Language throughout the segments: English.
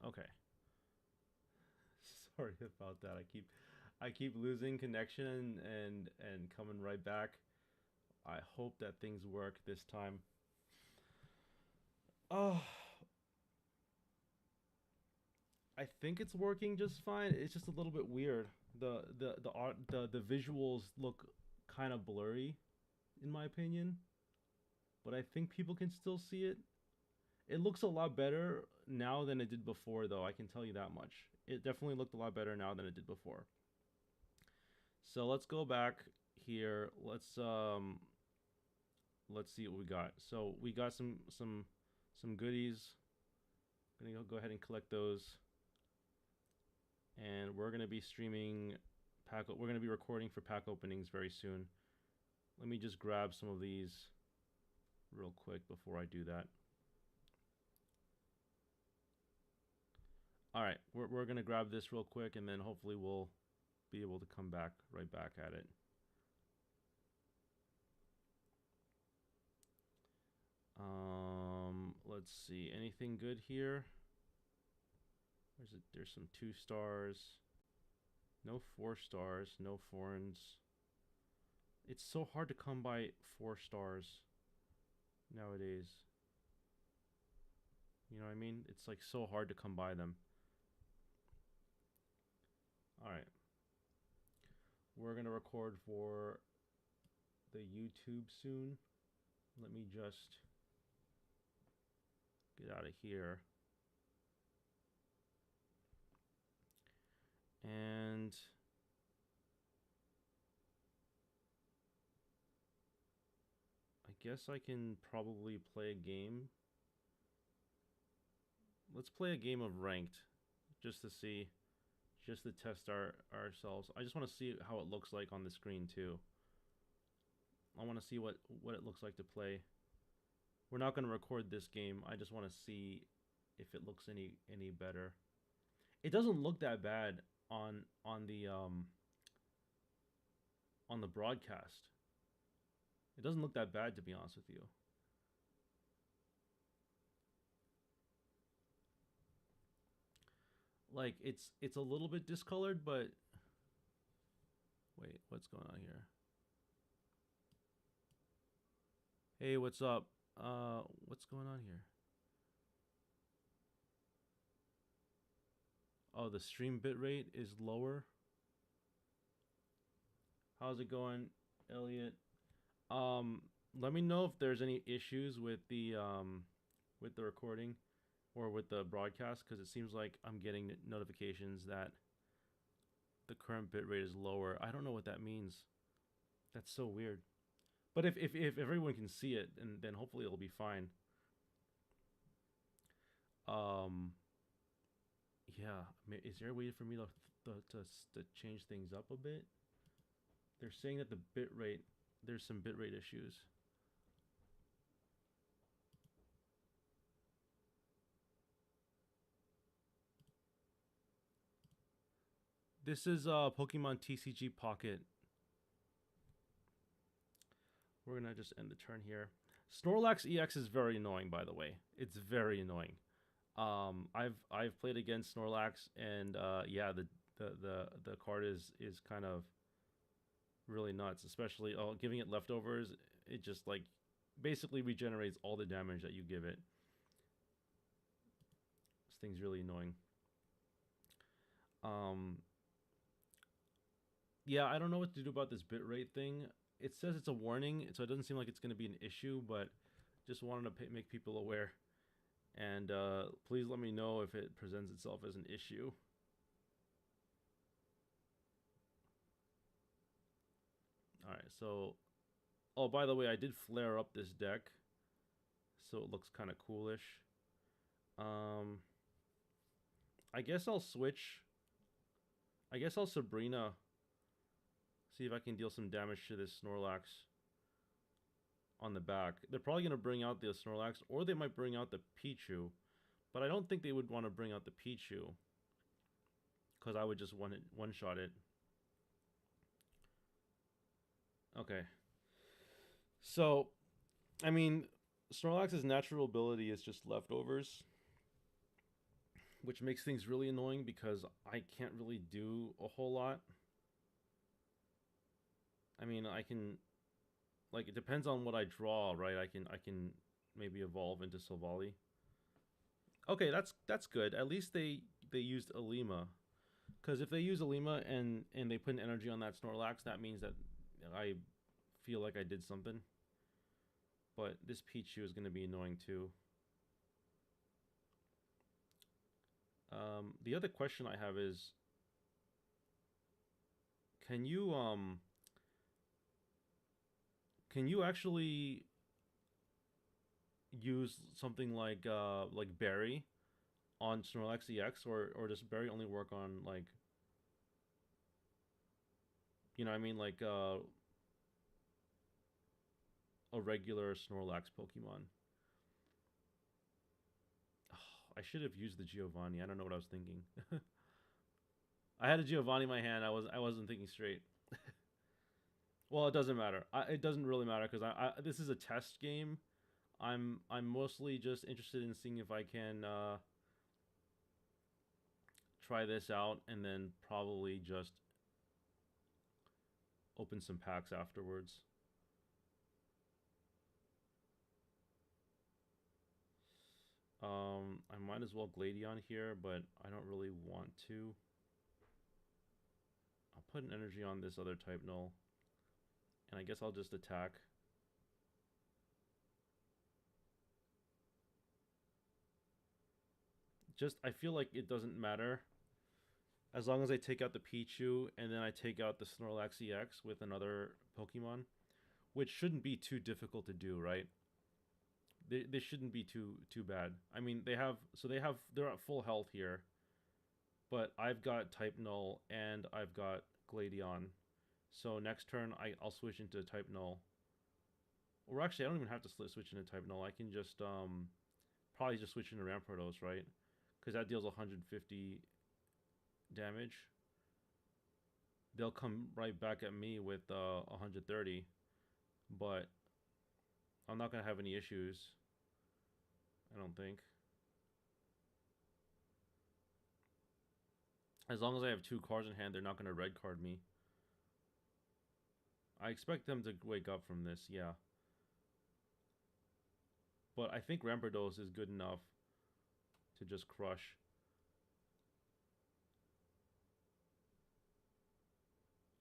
Okay. Sorry about that. I keep losing connection and coming right back. I hope that things work this time. Oh, I think it's working just fine. It's just a little bit weird. The art the visuals look kind of blurry in my opinion, but I think people can still see it. It looks a lot better now than it did before though, I can tell you that much. It definitely looked a lot better now than it did before. So let's go back here. Let's see what we got. So we got some goodies. I'm gonna go ahead and collect those, and we're gonna be streaming pack. We're gonna be recording for pack openings very soon. Let me just grab some of these real quick before I do that. All right, we're gonna grab this real quick, and then hopefully we'll be able to come back right back at it. Let's see. Anything good here? There's some 2 stars. No 4 stars. No foreigns. It's so hard to come by 4 stars nowadays. You know what I mean? It's like so hard to come by them. All right. We're going to record for the YouTube soon. Let me just get out of here. And I guess I can probably play a game. Let's play a game of ranked just to see, just to test ourselves. I just want to see how it looks like on the screen too. I want to see what it looks like to play. We're not going to record this game. I just want to see if it looks any better. It doesn't look that bad on the broadcast. It doesn't look that bad, to be honest with you. Like it's a little bit discolored, but wait, what's going on here? Hey, what's up? What's going on here? Oh, the stream bitrate is lower. How's it going, Elliot? Let me know if there's any issues with the recording or with the broadcast, because it seems like I'm getting notifications that the current bitrate is lower. I don't know what that means. That's so weird. But if everyone can see it, and then hopefully it'll be fine. Um, yeah. Is there a way for me to change things up a bit? They're saying that the bitrate, there's some bitrate issues. This is Pokemon TCG Pocket. We're gonna just end the turn here. Snorlax EX is very annoying, by the way. It's very annoying. I've played against Snorlax, and yeah, the card is kind of really nuts. Especially giving it leftovers, it just like basically regenerates all the damage that you give it. This thing's really annoying. Um, yeah, I don't know what to do about this bitrate thing. It says it's a warning, so it doesn't seem like it's going to be an issue, but just wanted to make people aware. And please let me know if it presents itself as an issue. Alright, so... Oh, by the way, I did flare up this deck, so it looks kind of coolish. Um, I guess I'll switch. I guess I'll Sabrina. See if I can deal some damage to this Snorlax on the back. They're probably going to bring out the Snorlax, or they might bring out the Pichu. But I don't think they would want to bring out the Pichu, because I would just one-shot it. Okay. So, I mean, Snorlax's natural ability is just leftovers. which makes things really annoying because I can't really do a whole lot. I mean, I can, like, it depends on what I draw, right? I can maybe evolve into Silvally. Okay, that's good. At least they used Alima, because if they use Alima and they put an energy on that Snorlax, that means that I feel like I did something. But this Pichu is going to be annoying too. The other question I have is, can you um can you actually use something like Berry on Snorlax EX, or does Berry only work on, like, you know what I mean, like a regular Snorlax Pokemon? Oh, I should have used the Giovanni. I don't know what I was thinking. I had a Giovanni in my hand. I wasn't thinking straight. Well, it doesn't matter. It doesn't really matter because this is a test game. I'm mostly just interested in seeing if I can try this out and then probably just open some packs afterwards. I might as well Gladion here, but I don't really want to. I'll put an energy on this other type null, and I guess I'll just attack. Just, I feel like it doesn't matter as long as I take out the Pichu and then I take out the Snorlax EX with another Pokemon, which shouldn't be too difficult to do, right? They shouldn't be too bad. I mean, they're at full health here, but I've got Type Null and I've got Gladion. So next turn I'll switch into Type Null. Or actually, I don't even have to switch into Type Null. I can just probably just switch into Rampardos, right? Because that deals 150 damage. They'll come right back at me with 130, but I'm not gonna have any issues. I don't think. As long as I have 2 cards in hand, they're not gonna red card me. I expect them to wake up from this, yeah. But I think Rampardos is good enough to just crush.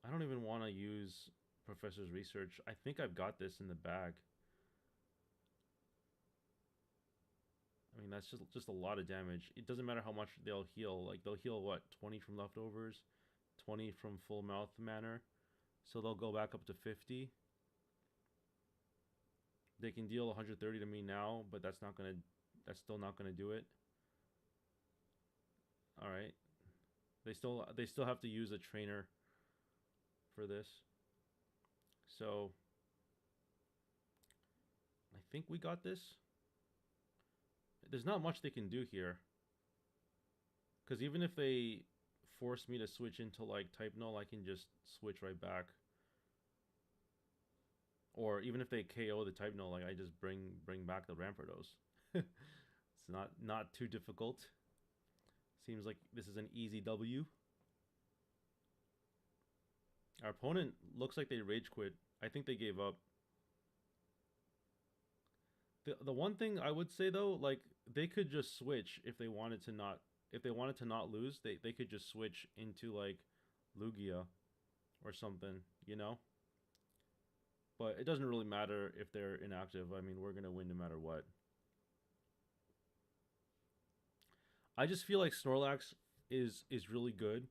I don't even want to use Professor's Research. I think I've got this in the bag. I mean, that's just a lot of damage. It doesn't matter how much they'll heal. Like, they'll heal, what, 20 from leftovers? 20 from full mouth manner? So they'll go back up to 50. They can deal 130 to me now, but that's still not gonna do it. Alright. They still have to use a trainer for this. So I think we got this. There's not much they can do here. Because even if they force me to switch into, like, Type Null, I can just switch right back. Or even if they KO the Type Null, like, I just bring back the Rampardos. It's not too difficult. Seems like this is an easy W. Our opponent looks like they rage quit. I think they gave up. The one thing I would say though, like, they could just switch if they wanted to not lose, they could just switch into, like, Lugia or something, you know? But it doesn't really matter if they're inactive. I mean, we're gonna win no matter what. I just feel like Snorlax is really good.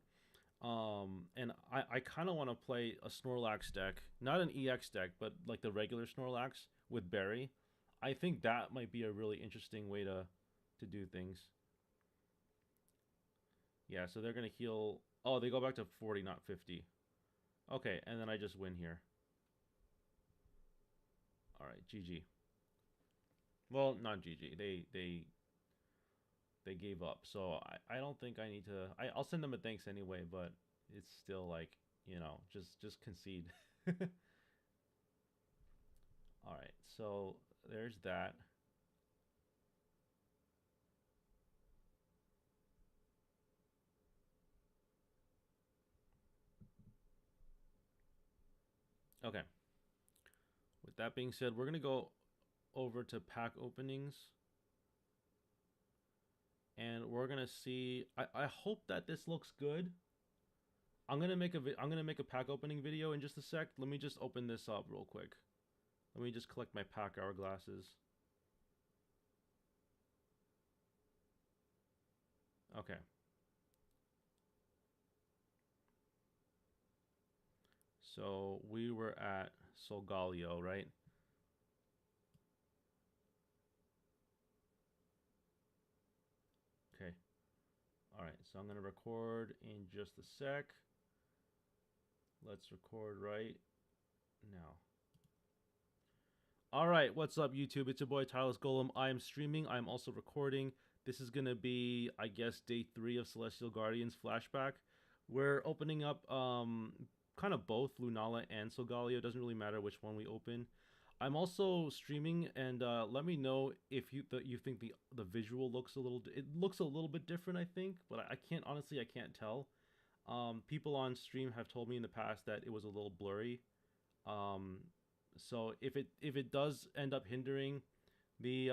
And I kind of want to play a Snorlax deck, not an EX deck, but like the regular Snorlax with Berry. I think that might be a really interesting way to do things. Yeah, so they're gonna heal. Oh, they go back to 40, not 50. Okay, and then I just win here. All right, GG. Well, not GG. They gave up. So I don't think I need to. I'll send them a thanks anyway, but it's still like, just concede. All right, so there's that. Okay. With that being said, we're gonna go over to pack openings, and we're gonna see. I hope that this looks good. I'm gonna make a pack opening video in just a sec. Let me just open this up real quick. Let me just collect my pack hourglasses. Okay. So we were at Solgaleo, right? Okay. All right. So I'm gonna record in just a sec. Let's record right now. All right, what's up, YouTube? It's your boy Tylus Golem. I am streaming. I'm also recording. This is gonna be, I guess, day 3 of Celestial Guardians flashback. We're opening up kind of both Lunala and Solgaleo. It doesn't really matter which one we open. I'm also streaming, and let me know if you think the visual looks a little. It looks a little bit different, I think, but I can't honestly. I can't tell. People on stream have told me in the past that it was a little blurry. Um, so if it does end up hindering the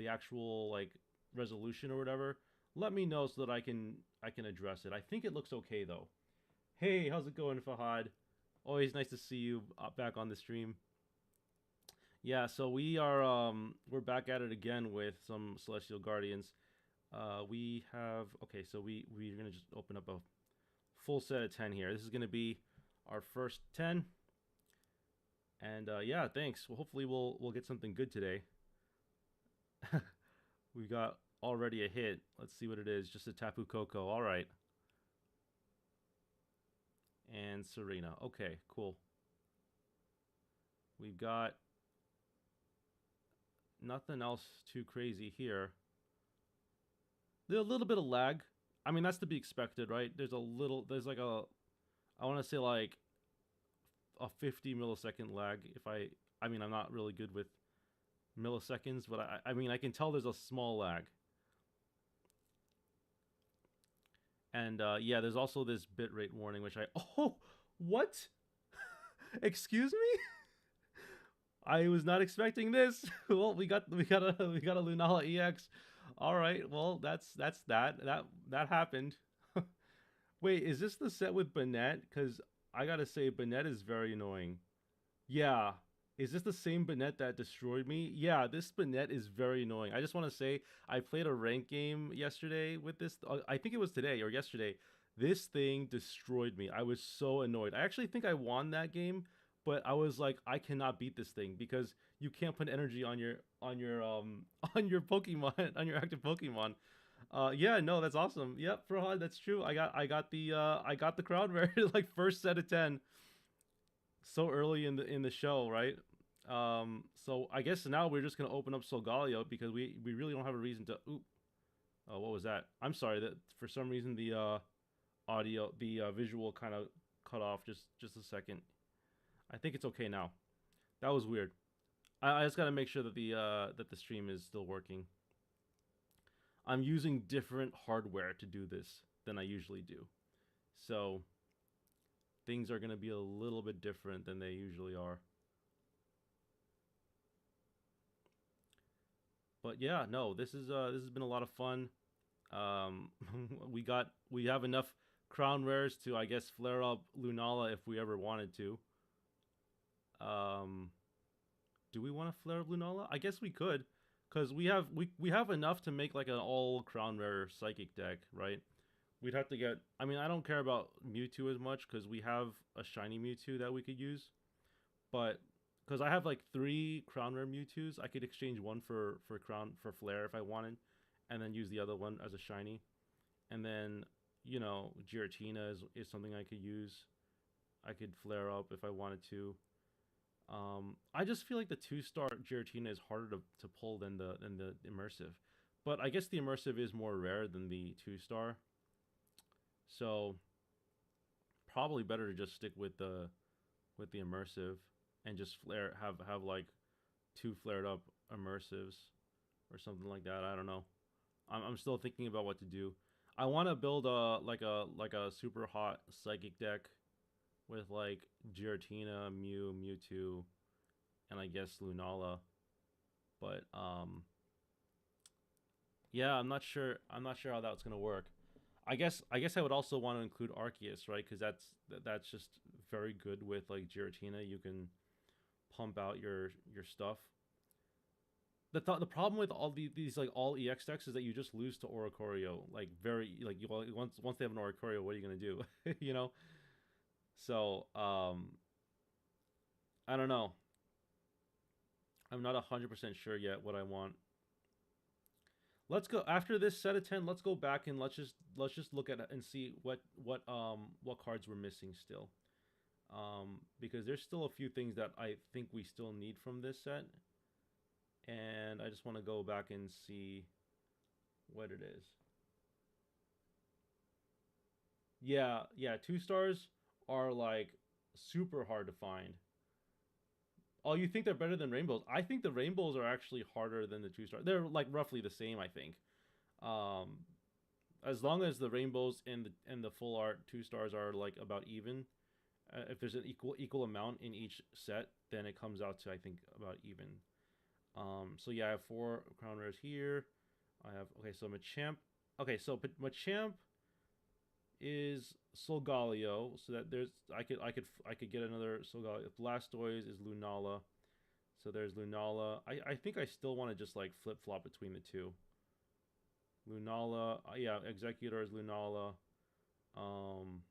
actual like resolution or whatever, let me know so that I can address it. I think it looks okay though. Hey, how's it going, Fahad? Always nice to see you back on the stream. Yeah, so we're back at it again with some Celestial Guardians. We have okay, so we're gonna just open up a full set of 10 here. This is gonna be our first 10. And yeah, thanks. Well, hopefully we'll get something good today. We got already a hit. Let's see what it is. Just a Tapu Koko. All right. And Serena. Okay, cool. We've got nothing else too crazy here. There's a little bit of lag. I mean, that's to be expected, right? There's like I want to say like a 50 millisecond lag. I mean, I'm not really good with milliseconds, but I mean, I can tell there's a small lag. And yeah, there's also this bitrate warning, which oh, what? Excuse me? I was not expecting this. Well, we got a Lunala EX. All right, well, that happened. Wait, is this the set with Banette? Because I gotta say, Banette is very annoying. Yeah. Is this the same Banette that destroyed me? Yeah, this Banette is very annoying. I just want to say, I played a rank game yesterday with this. I think it was today or yesterday. This thing destroyed me. I was so annoyed. I actually think I won that game, but I was like, I cannot beat this thing because you can't put energy on your on your Pokemon on your active Pokemon. Yeah, no, that's awesome. Yep, Farhad, that's true. I got the crowd rare like first set of 10 so early in the show, right? So I guess now we're just gonna open up Solgaleo because we really don't have a reason to. Oop. Oh, what was that? I'm sorry that for some reason the visual kind of cut off just a second. I think it's okay now. That was weird. I just gotta make sure that the stream is still working. I'm using different hardware to do this than I usually do, so things are gonna be a little bit different than they usually are. But yeah, no, this has been a lot of fun. Um, we have enough crown rares to I guess flare up Lunala if we ever wanted to. Um, do we want to flare up Lunala? I guess we could, cause we have enough to make like an all crown rare psychic deck, right? We'd have to get. I mean, I don't care about Mewtwo as much because we have a shiny Mewtwo that we could use, but because I have like 3 crown rare Mewtwo's, I could exchange one for crown for flare if I wanted, and then use the other one as a shiny. And then Giratina is something I could use. I could flare up if I wanted to. I just feel like the 2-star Giratina is harder to pull than the immersive, but I guess the immersive is more rare than the 2-star, so probably better to just stick with the immersive and just have like 2 flared up immersives or something like that. I don't know. I'm still thinking about what to do. I want to build a like a super hot psychic deck with like Giratina, Mew, Mewtwo, and I guess Lunala. But yeah, I'm not sure. I'm not sure how that's gonna work. I guess I would also want to include Arceus, right? Because that's just very good with like Giratina. You can pump out your stuff. The problem with all these like all EX decks is that you just lose to Oricorio. Like very like you once they have an Oricorio, what are you gonna do? you know. So I don't know. I'm not 100% sure yet what I want. Let's go after this set of 10. Let's go back and let's just look at it and see what cards we're missing still. Because there's still a few things that I think we still need from this set, and I just want to go back and see what it is. Yeah, yeah, 2 stars are like super hard to find. Oh, you think they're better than rainbows? I think the rainbows are actually harder than the 2 stars. They're like roughly the same, I think. Um, as long as the rainbows and the full art 2 stars are like about even, if there's an equal amount in each set, then it comes out to I think about even. So yeah, I have 4 crown rares here. I have okay, so Machamp. Okay, so Machamp is Solgaleo, so that there's I could get another Solgaleo. Blastoise is Lunala, so there's Lunala. I think I still want to just like flip flop between the two. Lunala, yeah, Executor is Lunala. Um,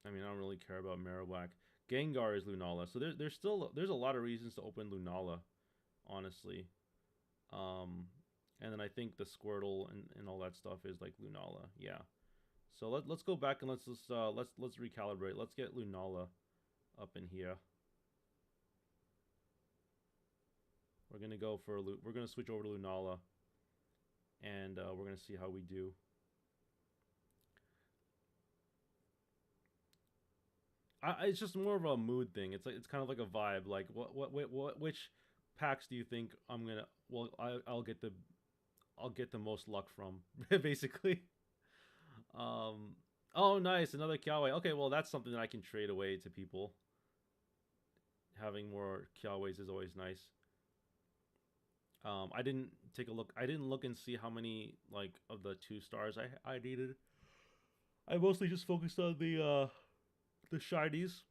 I mean, I don't really care about Marowak. Gengar is Lunala, so there's a lot of reasons to open Lunala, honestly. Um, and then I think the Squirtle and all that stuff is like Lunala, yeah. So let's go back and let's recalibrate. Let's get Lunala up in here. We're gonna switch over to Lunala, and we're gonna see how we do. It's just more of a mood thing. It's kind of like a vibe. Like which packs do you think I'm gonna? Well, I'll get the most luck from basically. Um. Oh, nice, another Kiawe. Okay, well that's something that I can trade away to people. Having more Kiawes is always nice. I didn't take a look. I didn't look and see how many like of the 2 stars I needed. I mostly just focused on the shinies.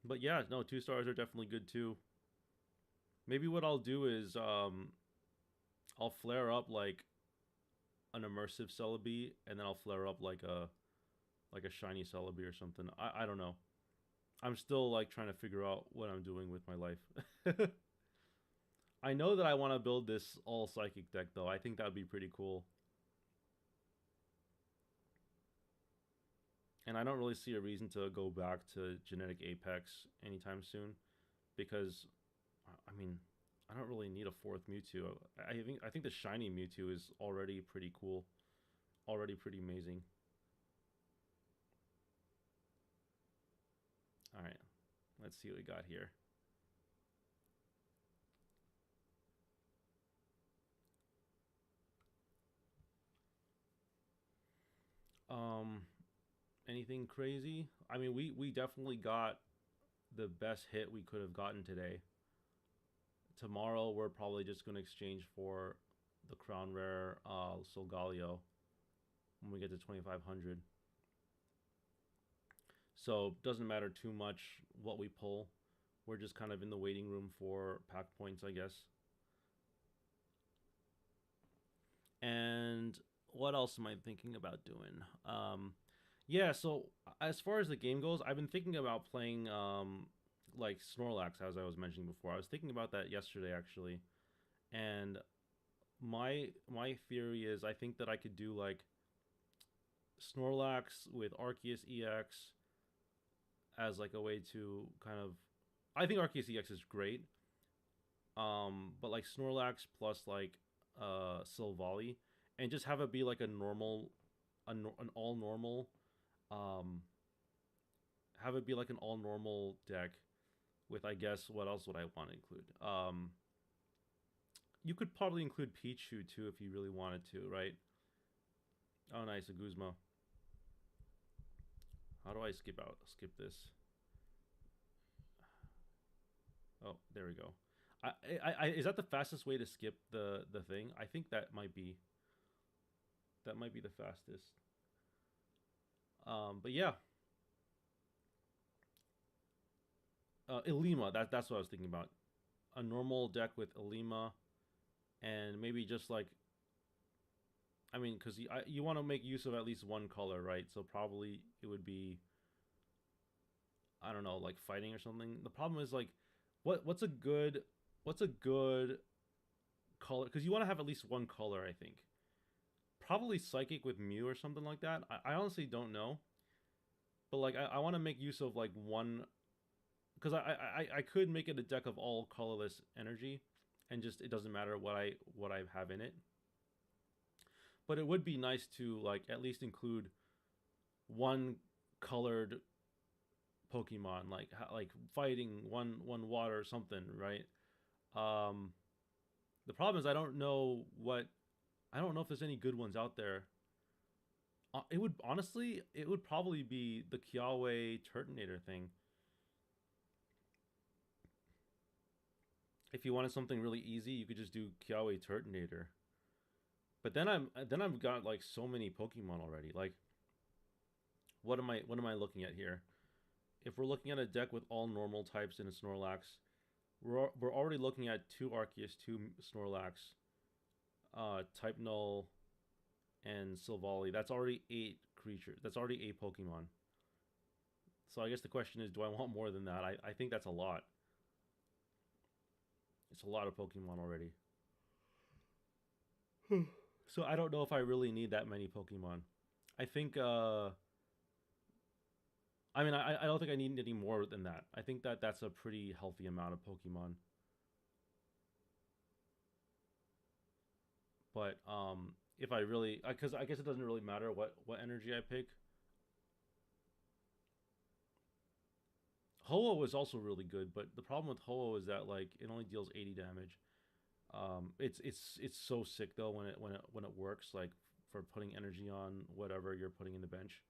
But yeah, no, 2 stars are definitely good too. Maybe what I'll do is I'll flare up like an immersive Celebi, and then I'll flare up like a shiny Celebi or something. I don't know. I'm still like trying to figure out what I'm doing with my life. I know that I want to build this all psychic deck though. I think that would be pretty cool. And I don't really see a reason to go back to Genetic Apex anytime soon, because I mean, I don't really need a fourth Mewtwo. I think the shiny Mewtwo is already pretty cool, already pretty amazing. All right, let's see what we got here. Um, anything crazy? I mean, we definitely got the best hit we could have gotten today. Tomorrow we're probably just gonna exchange for the crown rare Solgaleo when we get to 2500. So doesn't matter too much what we pull. We're just kind of in the waiting room for pack points, I guess. And what else am I thinking about doing? Yeah, so as far as the game goes, I've been thinking about playing like Snorlax, as I was mentioning before. I was thinking about that yesterday actually, and my theory is I think that I could do like Snorlax with Arceus EX as like a way to kind of. I think Arceus EX is great, but like Snorlax plus like Silvally, and just have it be like a normal, an all normal, um, have it be like an all normal deck with I guess what else would I want to include? You could probably include Pichu too if you really wanted to, right? Oh, nice, a Guzma. How do I skip out? Skip this. Oh, there we go. Is that the fastest way to skip the thing? I think that might be the fastest. But yeah, Ilima. That's what I was thinking about. A normal deck with Ilima, and maybe just like, I mean, because you want to make use of at least one color, right? So probably it would be, I don't know, like fighting or something. The problem is like, what's a good color? Because you want to have at least one color, I think. Probably psychic with Mew or something like that. I honestly don't know, but like I want to make use of like one, because I could make it a deck of all colorless energy, and just it doesn't matter what I have in it. But it would be nice to like at least include one colored Pokemon, like fighting one water or something, right? Um, the problem is I don't know if there's any good ones out there. It would honestly, it would probably be the Kiawe Turtonator thing. If you wanted something really easy, you could just do Kiawe Turtonator. But then I've got like so many Pokemon already. Like, what am I looking at here? If we're looking at a deck with all normal types in a Snorlax, we're already looking at two Arceus, two Snorlax, Type Null, and Silvally. That's already 8 creatures. That's already 8 Pokemon. So I guess the question is, do I want more than that? I think that's a lot. It's a lot of Pokemon already. So I don't know if I really need that many Pokemon. I think I mean I don't think I need any more than that. I think that that's a pretty healthy amount of Pokemon. But if I really, because I guess it doesn't really matter what energy I pick. Ho-Oh is also really good, but the problem with Ho-Oh is that like it only deals 80 damage. It's so sick though when it works, like for putting energy on whatever you're putting in the bench.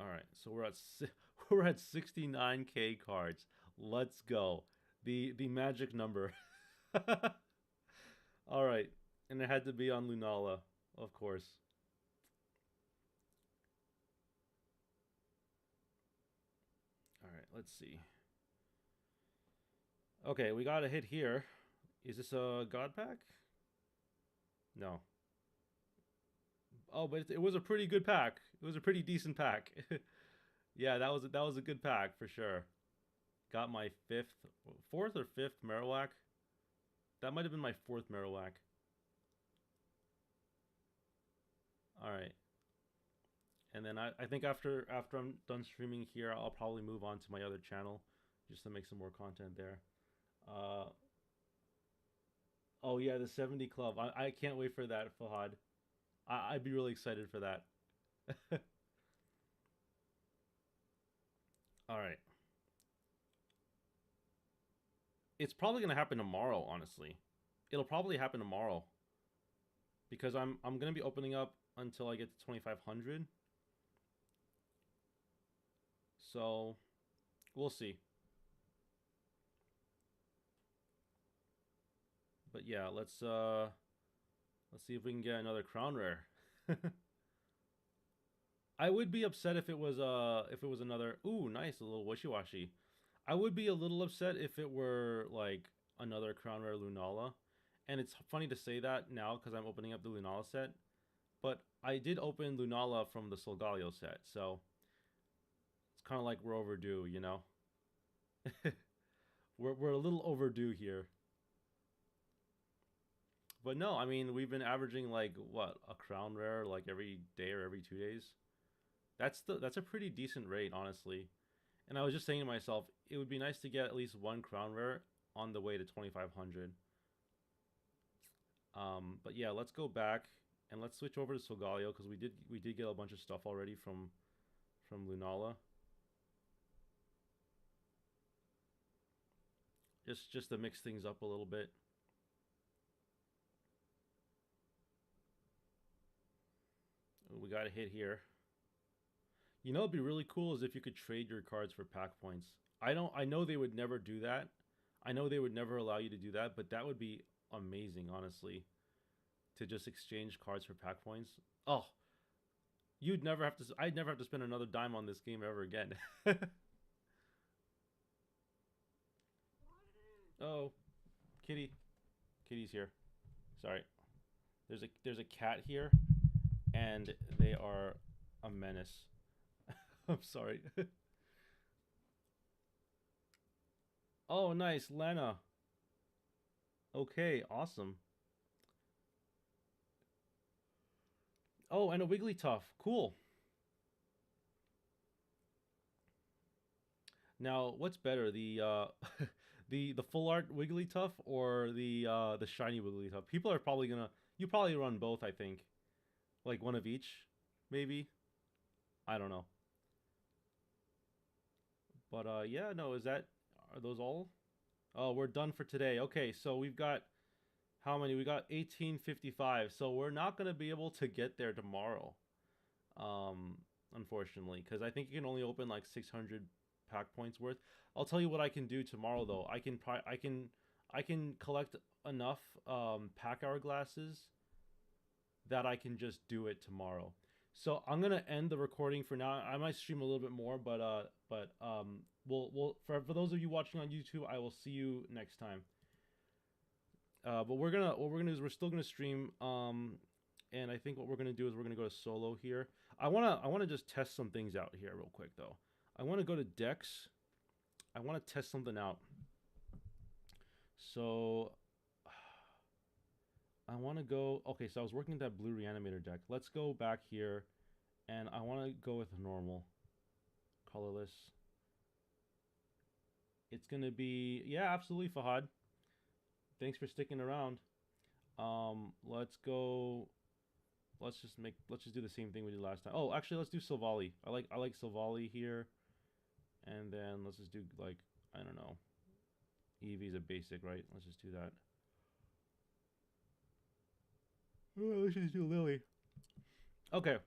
All right, so we're at 69K cards. Let's go. The magic number. All right, and it had to be on Lunala, of course. All right, let's see. Okay, we got a hit here. Is this a God pack? No. Oh, but it was a pretty good pack. It was a pretty decent pack. Yeah, that was a good pack for sure. Got my fourth or fifth Marowak. That might have been my fourth Marowak. All right, and then I think after I'm done streaming here, I'll probably move on to my other channel, just to make some more content there. Uh, oh yeah, the 70 Club. I can't wait for that, Fahad. I'd be really excited for that. All right, it's probably gonna happen tomorrow. Honestly, it'll probably happen tomorrow because I'm gonna be opening up until I get to 2500. So we'll see. But yeah, let's see if we can get another crown rare. I would be upset if it was another, ooh, nice, a little wishy-washy. I would be a little upset if it were like another crown rare Lunala. And it's funny to say that now because I'm opening up the Lunala set, but I did open Lunala from the Solgaleo set, so it's kind of like we're overdue, you know. We're a little overdue here. But no, I mean we've been averaging like what, a crown rare like every day or every 2 days. That's a pretty decent rate, honestly. And I was just saying to myself, it would be nice to get at least one crown rare on the way to 2500. But yeah, let's go back and let's switch over to Solgaleo because we did get a bunch of stuff already from Lunala. Just to mix things up a little bit. we got a hit here. You know, it'd be really cool is if you could trade your cards for pack points. I know they would never do that. I know they would never allow you to do that, but that would be amazing, honestly, to just exchange cards for pack points. Oh, you'd never have to. I'd never have to spend another dime on this game ever again. Oh, kitty, kitty's here. Sorry. There's a cat here, and they are a menace. I'm sorry. Oh, nice, Lana. Okay, awesome. Oh, and a Wigglytuff. Cool. Now, what's better, the the full art Wigglytuff or the shiny Wigglytuff? People are probably gonna you probably run both, I think. Like one of each, maybe. I don't know. But yeah, no, are those all? Oh, we're done for today. Okay, so we've got how many? We got 1855. So we're not going to be able to get there tomorrow. Unfortunately, cuz I think you can only open like 600 pack points worth. I'll tell you what I can do tomorrow though. I can collect enough pack hourglasses that I can just do it tomorrow. So I'm gonna end the recording for now. I might stream a little bit more, but we'll for those of you watching on YouTube, I will see you next time. But what we're gonna do is we're still gonna stream. And I think what we're gonna do is we're gonna go to solo here. I wanna just test some things out here real quick though. I wanna go to decks. I wanna test something out. So I want to go. Okay, so I was working that blue reanimator deck. Let's go back here, and I want to go with normal, colorless. It's gonna be yeah, absolutely, Fahad. Thanks for sticking around. Let's go. Let's just do the same thing we did last time. Oh, actually, let's do Silvally. I like Silvally here, and then let's just do like I don't know. Eevee's a basic, right? Let's just do that. Oh, let's just do Lily. Okay,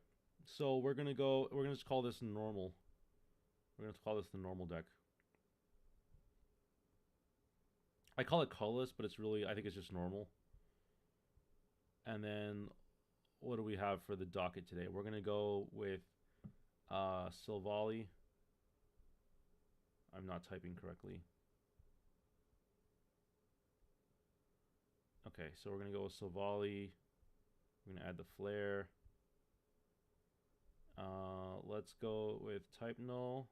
so we're gonna go. We're gonna just call this normal. We're gonna call this the normal deck. I call it colorless, but it's really I think it's just normal. And then what do we have for the docket today? We're gonna go with Silvally. I'm not typing correctly. Okay, so we're gonna go with Silvally. We're gonna add the flare. Let's go with type null.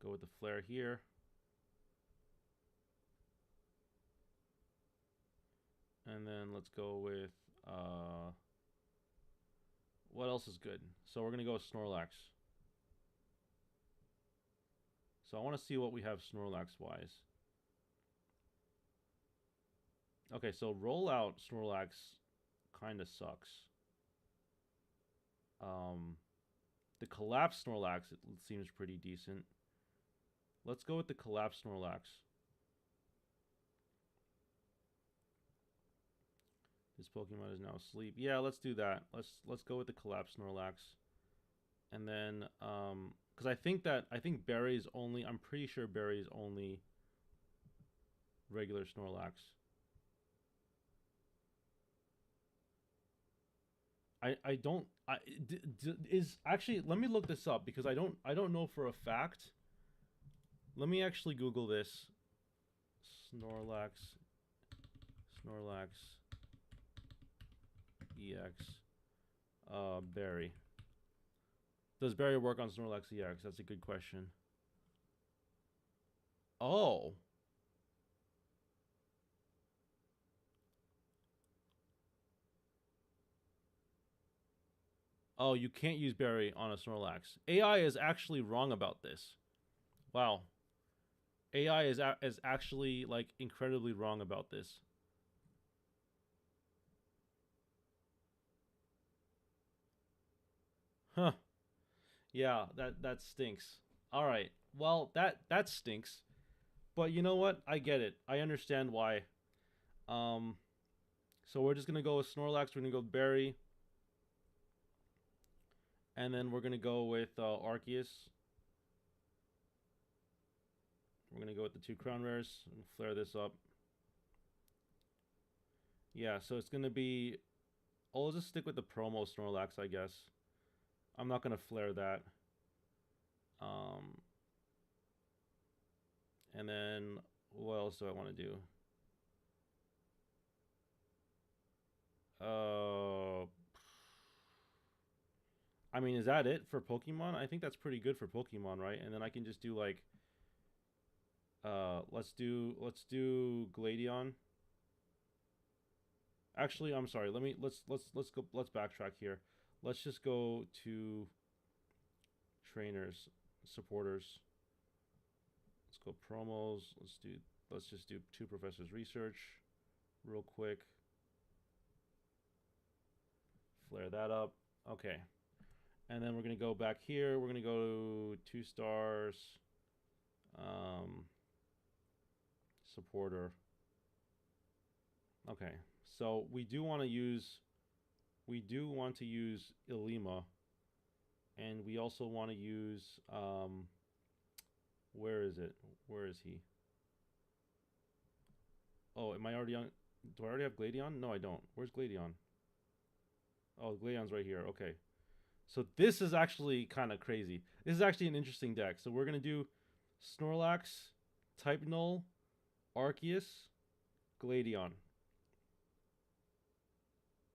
Go with the flare here. And then let's go with what else is good? So we're gonna go with Snorlax. So I want to see what we have Snorlax wise. Okay, so rollout Snorlax kind of sucks. The collapse Snorlax it seems pretty decent. Let's go with the collapse Snorlax. This Pokemon is now asleep. Yeah, let's do that. Let's go with the collapse Snorlax. And then because I think Berry is only I'm pretty sure Berry is only regular Snorlax. I don't is actually let me look this up because I don't know for a fact. Let me actually Google this. Snorlax EX Berry. Does Berry work on Snorlax EX? That's a good question. Oh. Oh, you can't use Berry on a Snorlax. AI is actually wrong about this. Wow. AI is actually like incredibly wrong about this. Huh. Yeah, that stinks. All right. Well, that stinks. But you know what? I get it. I understand why. Um, so we're just gonna go with Snorlax. We're gonna go with Berry, and then we're gonna go with Arceus. We're gonna go with the 2 crown rares and flare this up. Yeah, so it's gonna be. I'll just stick with the promo Snorlax, I guess. I'm not gonna flare that. Um, and then what else do I want to do? Uh, I mean, is that it for Pokemon? I think that's pretty good for Pokemon, right? And then I can just do like, let's do Gladion. Actually, I'm sorry. Let's backtrack here. Let's just go to trainers, supporters. Let's go promos. Let's just do 2 professors research real quick. Flare that up. Okay. And then we're going to go back here. We're going to go 2 stars. Supporter. Okay. So we do want to use Ilima, and we also want to use where is it? Where is he? Oh, am I already on? Do I already have Gladion? No, I don't. Where's Gladion? Oh, Gladion's right here. Okay. So this is actually kind of crazy. This is actually an interesting deck. So we're gonna do Snorlax, Type Null, Arceus, Gladion.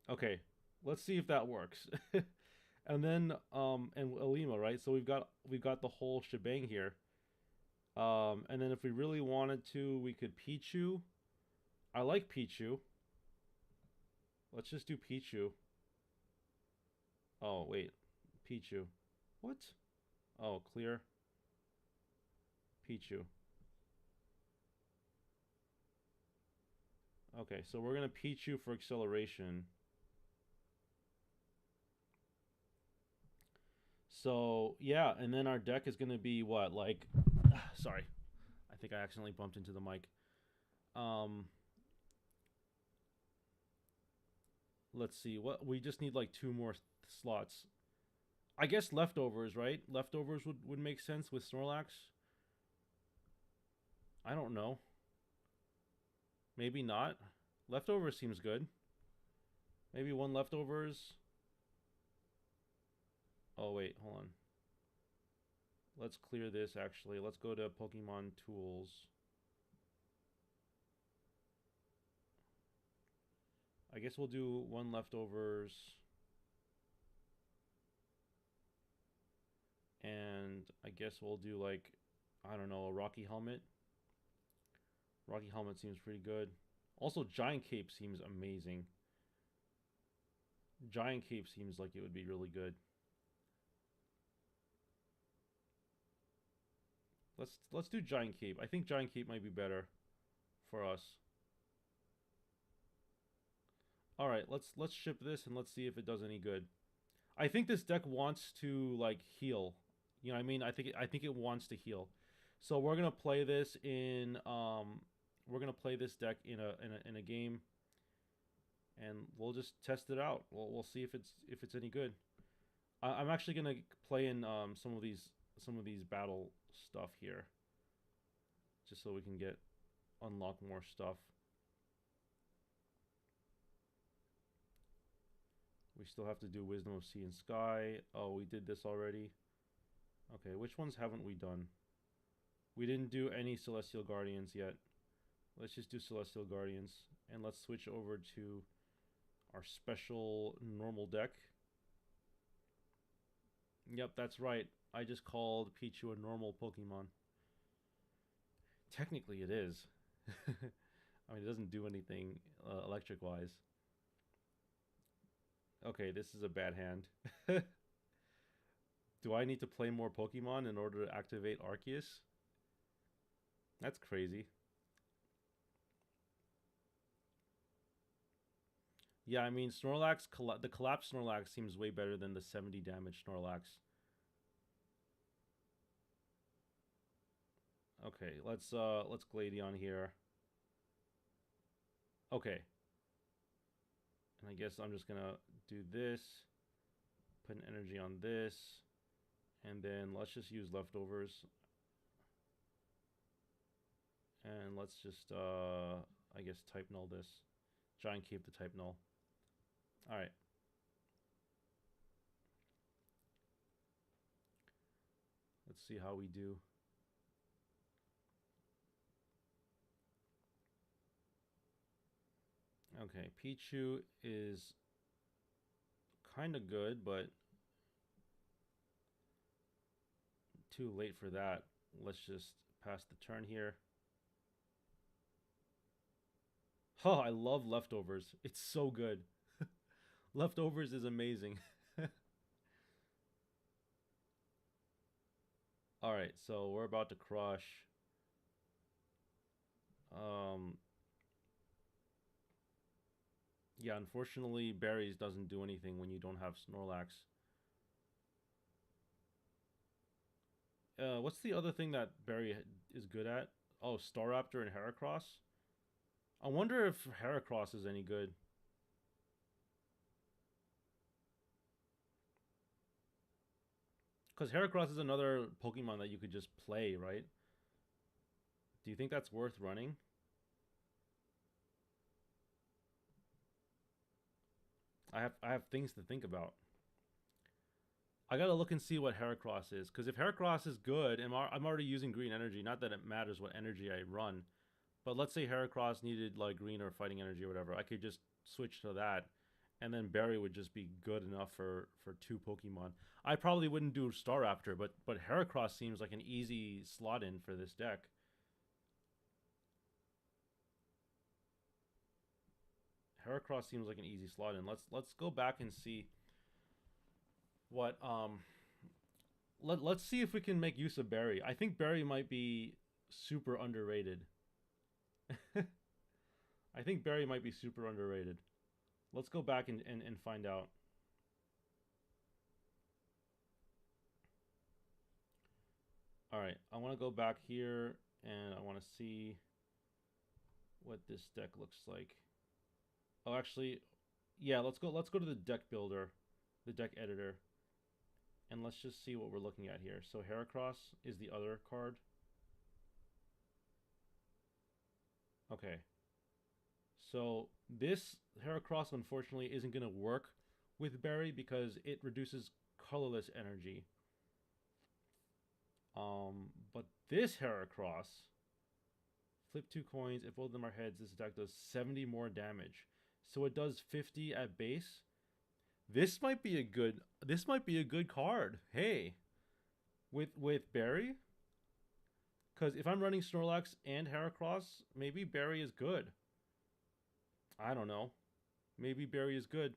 Okay, let's see if that works. And then and Ilima, right? So we've got the whole shebang here. And then if we really wanted to, we could Pichu. I like Pichu. Let's just do Pichu. Oh, wait. Pichu. What? Oh, clear. Pichu. Okay, so we're going to Pichu for acceleration. So, yeah, and then our deck is going to be what? Like, sorry. I think I accidentally bumped into the mic. Let's see. What we just need like 2 more slots. I guess leftovers, right? Leftovers would make sense with Snorlax. I don't know. Maybe not. Leftovers seems good. Maybe 1 leftovers. Oh, wait, hold on. Let's clear this, actually. Let's go to Pokemon Tools. I guess we'll do 1 leftovers. And I guess we'll do, like, I don't know, a Rocky Helmet. Rocky Helmet seems pretty good. Also, Giant Cape seems amazing. Giant Cape seems like it would be really good. Let's do Giant Cape. I think Giant Cape might be better for us. All right, let's ship this and let's see if it does any good. I think this deck wants to like heal. You know what I mean? I think it wants to heal. So we're gonna play this in we're gonna play this deck in a game, and we'll just test it out. We'll see if it's any good. I'm actually gonna play in some of these battle stuff here, just so we can unlock more stuff. We still have to do Wisdom of Sea and Sky. Oh, we did this already. Okay, which ones haven't we done? We didn't do any Celestial Guardians yet. Let's just do Celestial Guardians. And let's switch over to our special normal deck. Yep, that's right. I just called Pichu a normal Pokemon. Technically it is. I mean, it doesn't do anything electric-wise. Okay, this is a bad hand. Do I need to play more Pokemon in order to activate Arceus? That's crazy. Yeah, I mean, Snorlax, the collapsed Snorlax seems way better than the 70 damage Snorlax. Okay, let's Gladion here. Okay. And I guess I'm just gonna do this, put an energy on this, and then let's just use leftovers. And let's just, I guess, type null this. Giant cape to type null. Alright. Let's see how we do. Okay, Pichu is kind of good, but too late for that. Let's just pass the turn here. Oh, I love leftovers. It's so good. Leftovers is amazing. Alright, so we're about to crush. Yeah, unfortunately, berries doesn't do anything when you don't have Snorlax. What's the other thing that berry is good at? Oh, Staraptor and Heracross? I wonder if Heracross is any good. Because Heracross is another Pokemon that you could just play, right? Do you think that's worth running? I have things to think about. I gotta look and see what Heracross is, because if Heracross is good, and I'm already using green energy, not that it matters what energy I run, but let's say Heracross needed like green or fighting energy or whatever, I could just switch to that, and then Berry would just be good enough for two Pokemon. I probably wouldn't do Staraptor, but Heracross seems like an easy slot in for this deck. Heracross seems like an easy slot in. Let's go back and see what let's see if we can make use of Berry. I think Berry might be super underrated. I think Berry might be super underrated. Let's go back and find out. Alright, I want to go back here and I want to see what this deck looks like. Oh, actually, yeah, let's go to the deck builder, the deck editor, and let's just see what we're looking at here. So Heracross is the other card. Okay. So this Heracross unfortunately isn't going to work with Berry because it reduces colorless energy. But this Heracross, flip 2 coins. If both of them are heads, this attack does 70 more damage. So it does 50 at base. This might be a good card. Hey, with Berry, because if I'm running Snorlax and Heracross, maybe Berry is good. I don't know. Maybe Berry is good.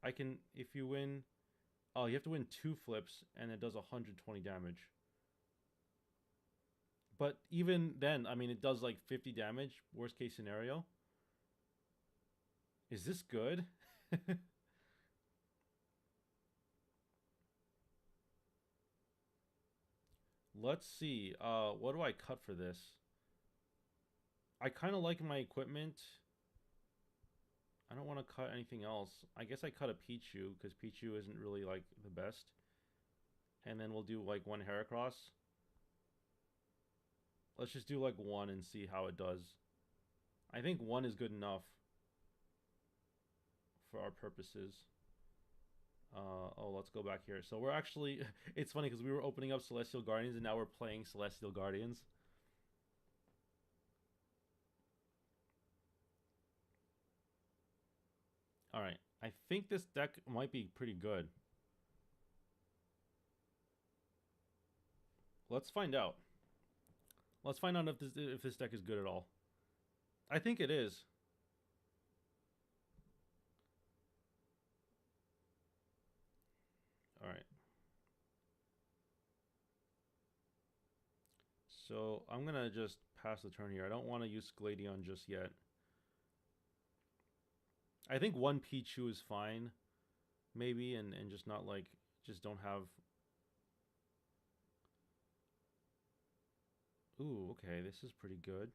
I can, if you win, oh, you have to win 2 flips and it does 120 damage. But even then, I mean, it does like 50 damage, worst case scenario. Is this good? Let's see. What do I cut for this? I kind of like my equipment. I don't want to cut anything else. I guess I cut a Pichu because Pichu isn't really like the best. And then we'll do like one Heracross. Let's just do like one and see how it does. I think one is good enough for our purposes. Oh, let's go back here. So we're actually, it's funny because we were opening up Celestial Guardians and now we're playing Celestial Guardians. Alright, I think this deck might be pretty good. Let's find out. Let's find out if this deck is good at all. I think it is. Alright. So I'm going to just pass the turn here. I don't want to use Gladion just yet. I think one Pichu is fine. Maybe, and just not like, just don't have... Ooh, okay, this is pretty good.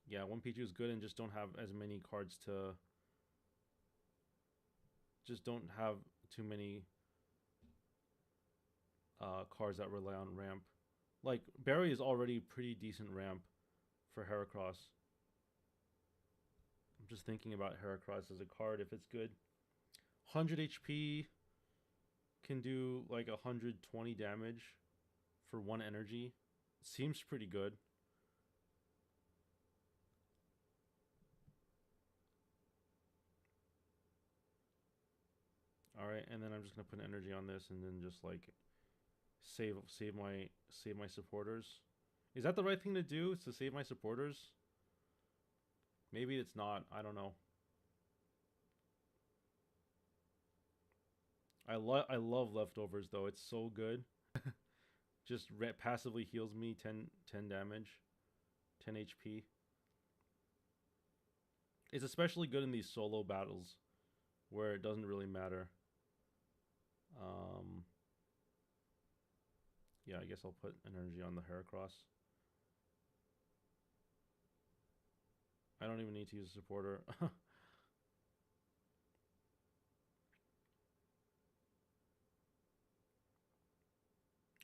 Yeah, 1 Pichu is good and just don't have as many cards to... Just don't have too many cards that rely on ramp. Like, Barry is already pretty decent ramp for Heracross. I'm just thinking about Heracross as a card if it's good. 100 HP can do like 120 damage for 1 energy. Seems pretty good. All right, and then I'm just gonna put energy on this, and then just like save my supporters. Is that the right thing to do? Is to save my supporters? Maybe it's not. I don't know. I love leftovers though. It's so good. Just passively heals me 10 damage, 10 HP. It's especially good in these solo battles where it doesn't really matter. Um, yeah, I guess I'll put energy on the Heracross. I don't even need to use a supporter.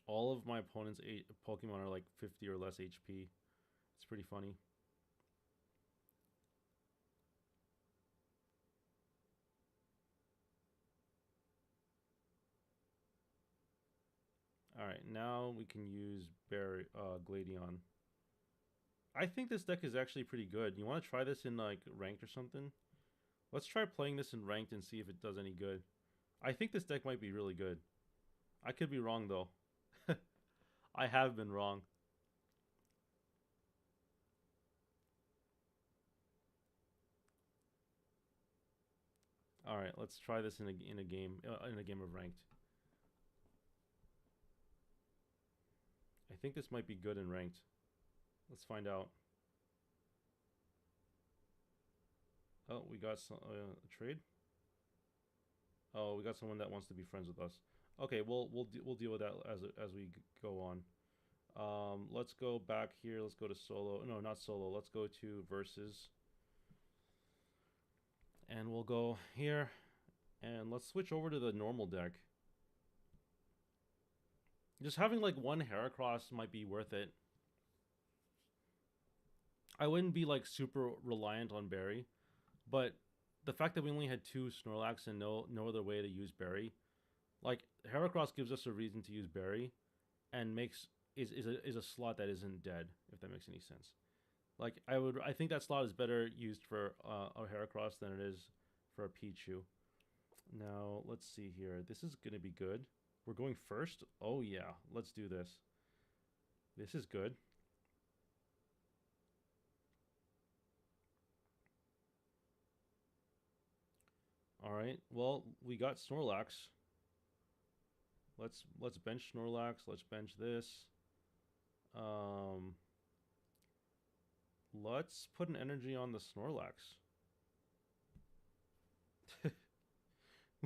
All of my opponent's Pokemon are like 50 or less HP. It's pretty funny. Alright, now we can use Gladion. I think this deck is actually pretty good. You want to try this in like ranked or something? Let's try playing this in ranked and see if it does any good. I think this deck might be really good. I could be wrong though. I have been wrong. All right, let's try this in a game of ranked. I think this might be good in ranked. Let's find out. Oh, we got some trade. Oh, we got someone that wants to be friends with us. Okay, we'll deal with that as we go on. Let's go back here. Let's go to solo. No, not solo. Let's go to versus. And we'll go here. And let's switch over to the normal deck. Just having like 1 Heracross might be worth it. I wouldn't be like super reliant on Barry, but the fact that we only had 2 Snorlax and no other way to use Barry, like Heracross gives us a reason to use Barry, and is a slot that isn't dead, if that makes any sense. Like I think that slot is better used for a Heracross than it is for a Pichu. Now let's see here. This is gonna be good. We're going first. Oh yeah, let's do this. This is good. All right. Well, we got Snorlax. Let's bench Snorlax. Let's bench this. Let's put an energy on the Snorlax.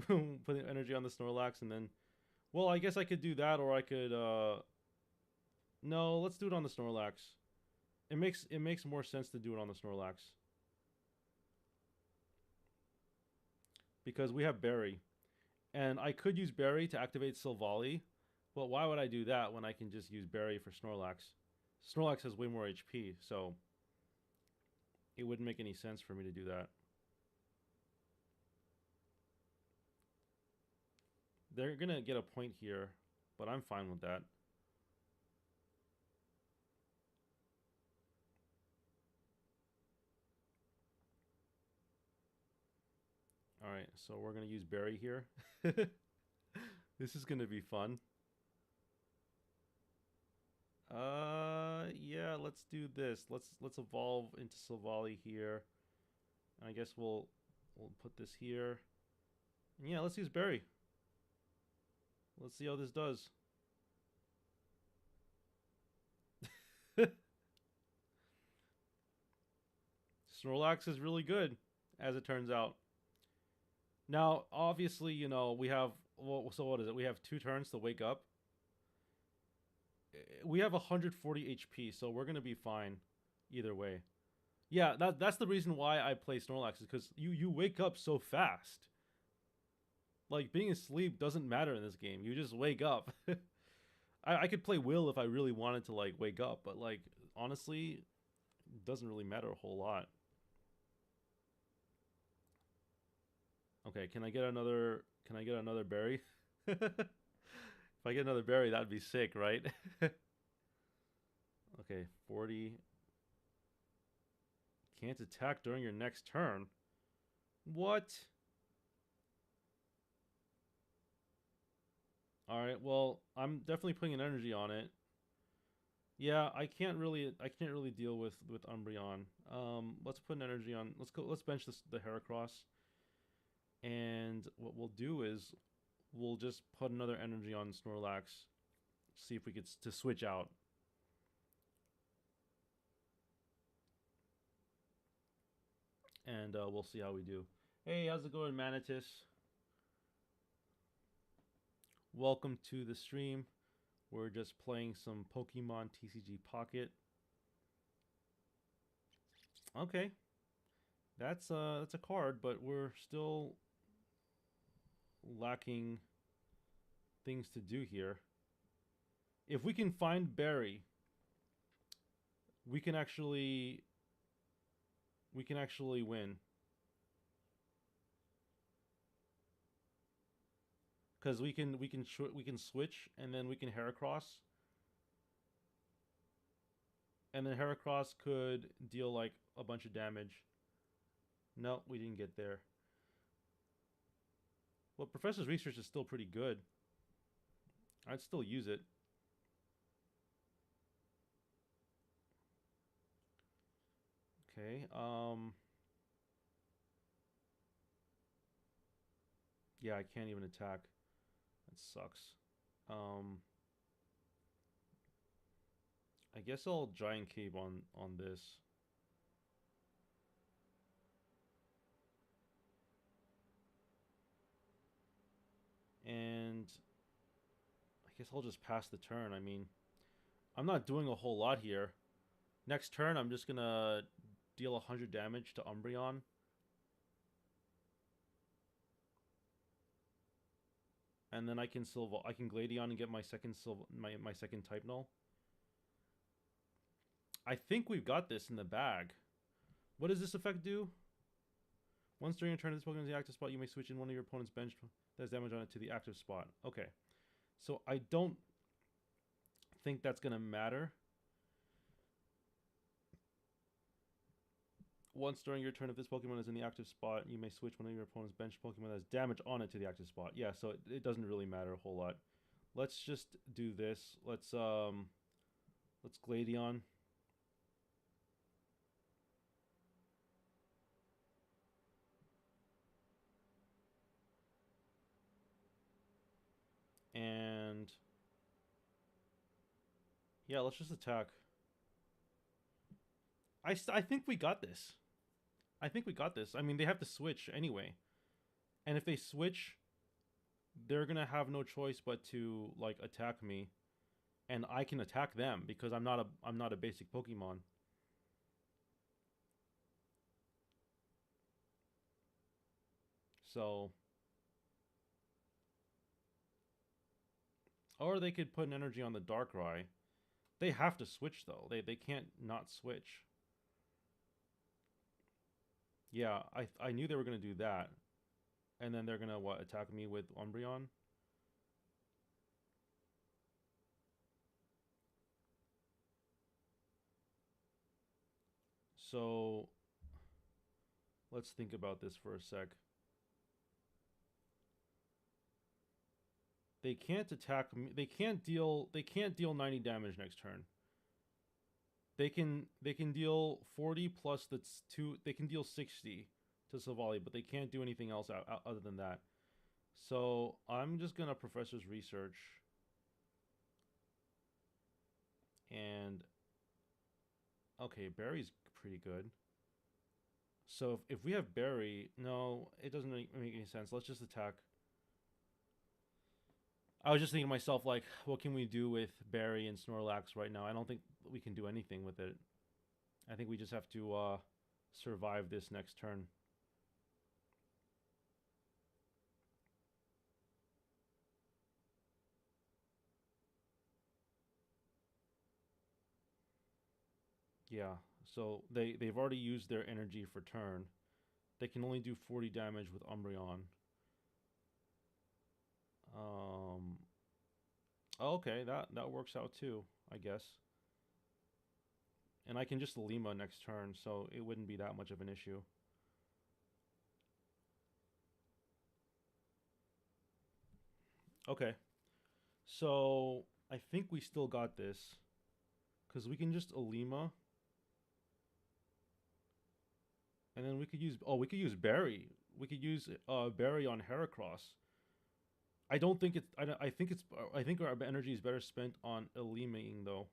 Put an energy on the Snorlax and then... Well, I guess I could do that, or I could... No, let's do it on the Snorlax. It makes more sense to do it on the Snorlax. Because we have Barry. And I could use Barry to activate Silvally, but why would I do that when I can just use Barry for Snorlax? Snorlax has way more HP, so it wouldn't make any sense for me to do that. They're going to get a point here, but I'm fine with that. Alright, so we're going to use Barry here. This is going to be fun. Yeah, let's do this. Let's evolve into Silvally here. I guess we'll put this here. And yeah, let's use Barry. Let's see how this does. Snorlax is really good, as it turns out. Now, obviously, you know, we have well, so what is it? We have 2 turns to wake up. We have 140 HP, so we're gonna be fine either way. Yeah, that's the reason why I play Snorlax is because you wake up so fast. Like being asleep doesn't matter in this game. You just wake up. I could play Will if I really wanted to like wake up, but like honestly, it doesn't really matter a whole lot. Okay, can I get another? Can I get another berry? If I get another berry, that'd be sick, right? Okay, 40. Can't attack during your next turn. What? All right. Well, I'm definitely putting an energy on it. Yeah, I can't really deal with Umbreon. Let's put an energy on. Let's go. Let's bench the Heracross, and what we'll do is we'll just put another energy on Snorlax. See if we get to switch out. And we'll see how we do. Hey, how's it going, Manatus? Welcome to the stream. We're just playing some Pokemon TCG Pocket. Okay, that's a card, but we're still lacking things to do here. If we can find Barry, we can actually win because we can switch and then we can Heracross, and then Heracross could deal like a bunch of damage. No, we didn't get there. Well, Professor's research is still pretty good. I'd still use it. Okay. Yeah, I can't even attack. That sucks. Um. I guess I'll Giant Cave on this. And I guess I'll just pass the turn. I mean, I'm not doing a whole lot here. Next turn, I'm just gonna deal 100 damage to Umbreon. And then I can Gladion and get my second my second type null. I think we've got this in the bag. What does this effect do? Once during a turn, this Pokemon is the active spot, you may switch in one of your opponent's bench that has damage on it to the active spot. Okay. So I don't think that's gonna matter. Once during your turn, if this Pokemon is in the active spot, you may switch one of your opponent's bench Pokemon that has damage on it to the active spot. Yeah, so it doesn't really matter a whole lot. Let's just do this. Let's Gladion. And yeah, let's just attack. I think we got this. I think we got this. I mean, they have to switch anyway. And if they switch, they're going to have no choice but to like attack me, and I can attack them because I'm not a basic Pokemon. So, or they could put an energy on the Darkrai. They have to switch though. They can't not switch. Yeah, I knew they were going to do that. And then they're going to what, attack me with Umbreon? So, let's think about this for a sec. They can't attack me. They can't deal 90 damage next turn. They can deal 40 plus that's 2. They can deal 60 to Savali, but they can't do anything else other than that. So, I'm just going to Professor's Research, and okay, Barry's pretty good. So if we have Barry, no, it doesn't make any sense. Let's just attack. I was just thinking to myself, like, what can we do with Barry and Snorlax right now? I don't think we can do anything with it. I think we just have to survive this next turn. Yeah, so they've already used their energy for turn. They can only do 40 damage with Umbreon. Um, okay, that works out too, I guess. And I can just Lima next turn, so it wouldn't be that much of an issue. Okay, so I think we still got this. Because we can just Alima. And then we could use... Oh, we could use Barry. We could use Barry on Heracross. I don't think it's... I think it's... I think our energy is better spent on Elimaing, though.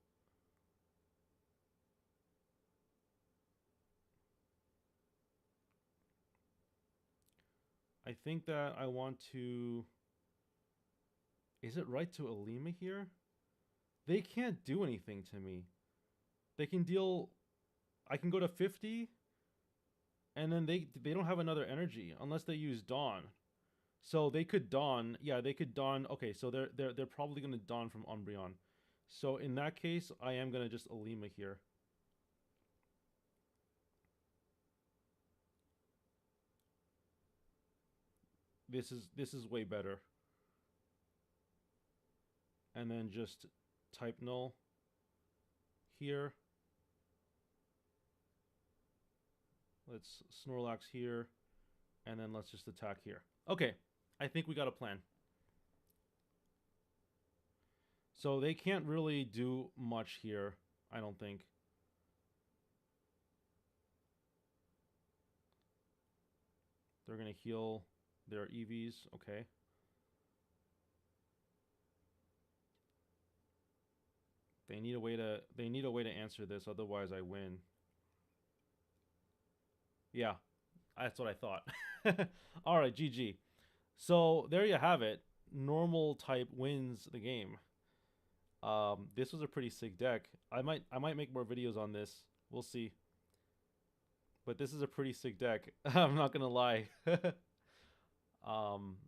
I think that I want to... Is it right to Alima here? They can't do anything to me. They can deal... I can go to 50, and then they don't have another energy unless they use Dawn. So they could Dawn. Yeah, they could Dawn. Okay, so they're probably gonna Dawn from Umbreon. So in that case, I am gonna just Alima here. This is way better. And then just type null here. Let's Snorlax here, and then let's just attack here. Okay, I think we got a plan. So they can't really do much here, I don't think. They're gonna heal their EVs, okay. They need a way to answer this, otherwise I win. Yeah, that's what I thought. All right, GG. So there you have it. Normal type wins the game. This was a pretty sick deck. I might make more videos on this. We'll see. But this is a pretty sick deck. I'm not gonna lie. um,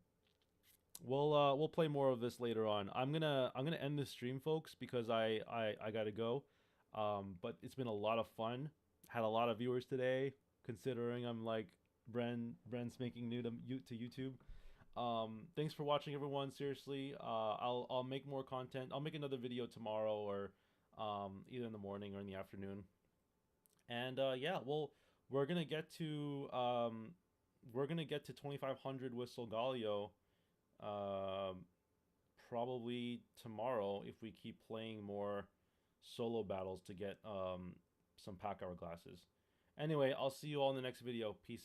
we'll play more of this later on. I'm gonna end this stream, folks, because I gotta go. But it's been a lot of fun. Had a lot of viewers today, considering I'm like brand spanking new to YouTube. Thanks for watching, everyone. Seriously, I'll make more content. I'll make another video tomorrow, or either in the morning or in the afternoon. And yeah, well, we're gonna get to 2500 with Solgaleo, probably tomorrow if we keep playing more solo battles to get some pack hourglasses. Anyway, I'll see you all in the next video. Peace.